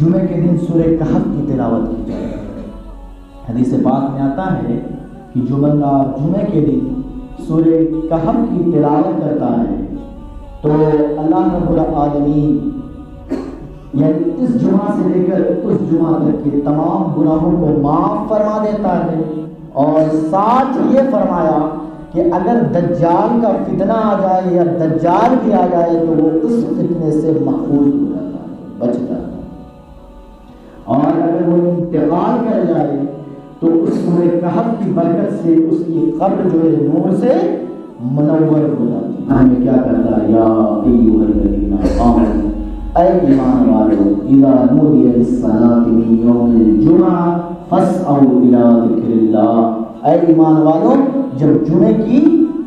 جمعے کے دن سورہ کہف کی تلاوت کی جائے۔ حدیث پاک میں آتا ہے کہ جو بندہ جمعے کے دن سورہ کہف کی تلاوت کرتا ہے تو اللہ رب العالمین یعنی اس جمعہ سے لے کر اس جمعہ تک کے تمام گناہوں کو معاف فرما دیتا ہے، اور ساتھ یہ فرمایا کہ اگر دجال کا فتنہ آ جائے یا دجال بھی آ جائے تو وہ اس فتنے سے محفوظ ہو جاتا ہے، بچ جاتا ہے، اور اگر وہ انتقال کر جائے تو اس سورہ کہف کی برکت سے اس کی قبر جو ہے نور سے منور ہو جاتی ہے۔ ہمیں کیا کرتا ہے؟ یا ایھا الذین آمنوا، اے ایمان والو، اذا نودی للصلاۃ من یوم الجمعہ فاسعوا الی ذکر اللہ، اے ایمان والو جب جمعے کی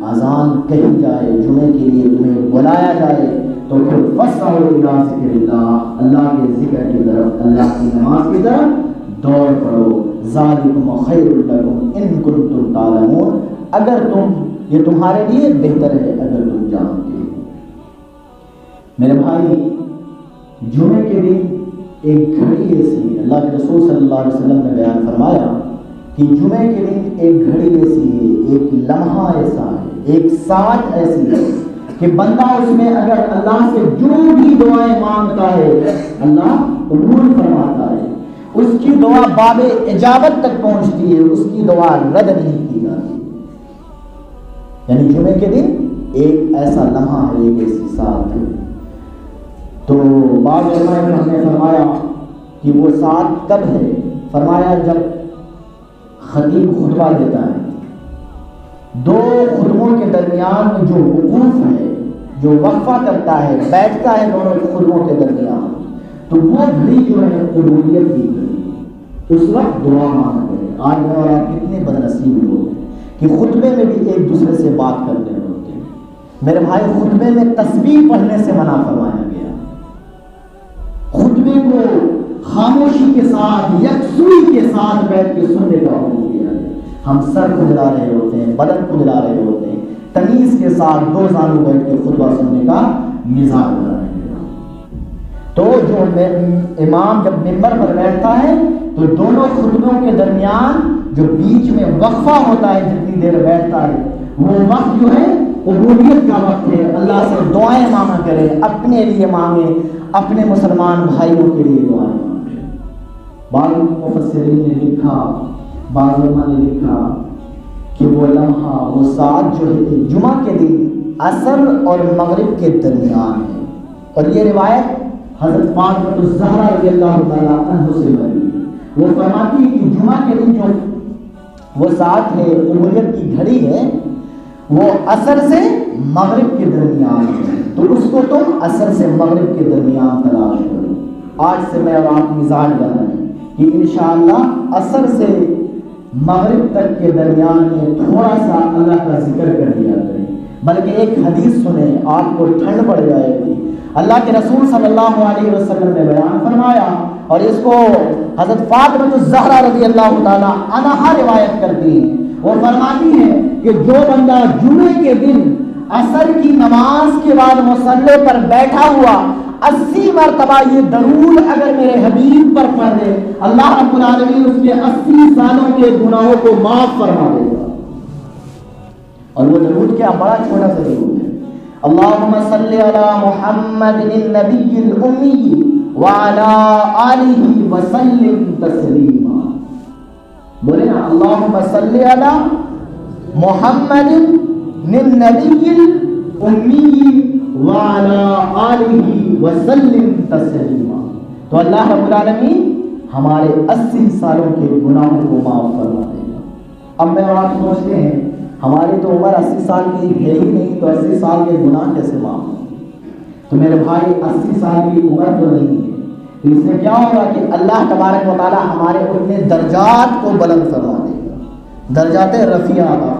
اذان کہی جائے، جمعے کے لیے تمہیں بلایا جائے تو پھر فاسعوا الی ذکر اللہ، اللہ کے ذکر کی طرف، اللہ کی نماز کی طرف دوڑ پڑو، ذالکم خیر لکم ان کنتم تعلمون، اگر یہ تمہارے لیے بہتر ہے اگر تم جانتے ہو۔ میرے بھائی، جمعے کے دن ایک گھڑی ایسی، اللہ کے رسول صلی اللہ علیہ وسلم نے بیان فرمایا کہ جمعے کے دن ایک گھڑی ایسی ہے، ایک لمحہ ایسا ہے، ایک ساعت ایسی ہے کہ بندہ اس میں اگر اللہ سے جو بھی دعائیں مانگتا ہے اللہ قبول فرماتا ہے، اس کی دعا باب اجابت تک پہنچتی ہے، اس کی دعا رد نہیں کی جاتی۔ یعنی جمعے کے دن ایک ایسا لمحہ ہے، ایک ایسی ساعت ہے۔ تو بعض علماء نے فرمایا کہ وہ ساعت کب ہے؟ فرمایا جب خطیب خطبہ دیتا ہے، دو خطبوں کے درمیان میں جو وقوف ہے، جو وقفہ کرتا ہے، بیٹھتا ہے دونوں خطبوں کے درمیان، تو وہ گھڑی جو ہے قبولیت کی گھڑی، اس وقت دعا مانگتے ہیں۔ آج میں اور آپ کتنے بدنصیب لوگ ہیں کہ خطبے میں بھی ایک دوسرے سے بات کرتے ہوتے ہیں۔ میرے بھائی، خطبے میں تسبیح پڑھنے سے منع فرمایا گیا، خطبے کو خاموشی کے ساتھ، یکسوئی کے ساتھ بیٹھ کے سننے کا حکم دیا ہے۔ ہم سر کھجلا رہے ہوتے ہیں، بدن کھجلا رہے ہوتے ہیں، تمیز کے ساتھ دو زانو بیٹھ کے خطبہ سننے کا مزاج بنا رہے ہیں۔ تو جو امام جب ممبر پر بیٹھتا ہے تو دونوں خطبوں کے درمیان جو بیچ میں وقفہ ہوتا ہے، جتنی دیر بیٹھتا ہے، وہ وقت جو ہے قبولیت کا وقت ہے۔ اللہ سے دعائیں مانگا کرے، اپنے لیے مانگے، اپنے مسلمان بھائیوں کے لیے دعائیں مانگے۔ بعض مفسرین نے لکھا، بعض علماء نے لکھا کہ وہ لمحہ، وہ ساعت جو ہے جمعہ کے دن عصر اور مغرب کے درمیان ہے، اور یہ روایت حضرت فاطمہ الزہرا رضی اللہ تعالیٰ عنہ سے مروی ہے۔ وہ فرماتی ہے کہ جمعہ کے دن جو وہ ساعت ہے، قبولیت کی گھڑی ہے، وہ عصر سے مغرب کے درمیان ہے، تو اس کو تم عصر سے مغرب کے درمیان تلاش کرو۔ آج سے میں اور آپ مزاج بنائیں کہ انشاءاللہ عصر سے مغرب تک کے درمیان میں تھوڑا سا اللہ کا ذکر کر دیا کریں، بلکہ ایک حدیث سنیں، آپ کو ٹھنڈ پڑ جائے گی۔ اللہ کے رسول صلی اللہ علیہ وسلم نے بیان فرمایا، اور اس کو حضرت فاطمہ الزہرا رضی اللہ تعالیٰ عنہا روایت کرتی ہیں۔ وہ فرماتی ہیں کہ جو بندہ جمعے کے دن عصر کی نماز کے بعد مصلی پر بیٹھا ہوا 80 مرتبہ یہ درود اگر میرے حبیب پر پڑھ دے، اللہ رب العالمین اس کے 80 سالوں کے گناہوں کو معاف فرما دے گا۔ اور وہ درود کیا؟ بڑا چھوٹا سا درود ہے، اللہم صلی علی محمد النبی الامی وعلی آلہ وسلم تسلیما۔ بولے نا، اللہم صلی علی محمد النبی الامی وعلی آلہ وسلم تسلیما۔ تو اللہ رب العالمین ہمارے 80 سالوں کے گناہوں کو معاف فرما دے گا۔ اب میں آپ سوچتے ہیں ہماری تو عمر 80 سال کی ہے ہی نہیں، تو 80 سال کے گناہ کیسے معاف ہوں؟ تو میرے بھائی، 80 سال کی عمر تو نہیں ہے، تو اس سے کیا ہوگا کہ اللہ تبارک و تعالی ہمارے اپنے درجات کو بلند فرما دے گا، درجات رفیع عطا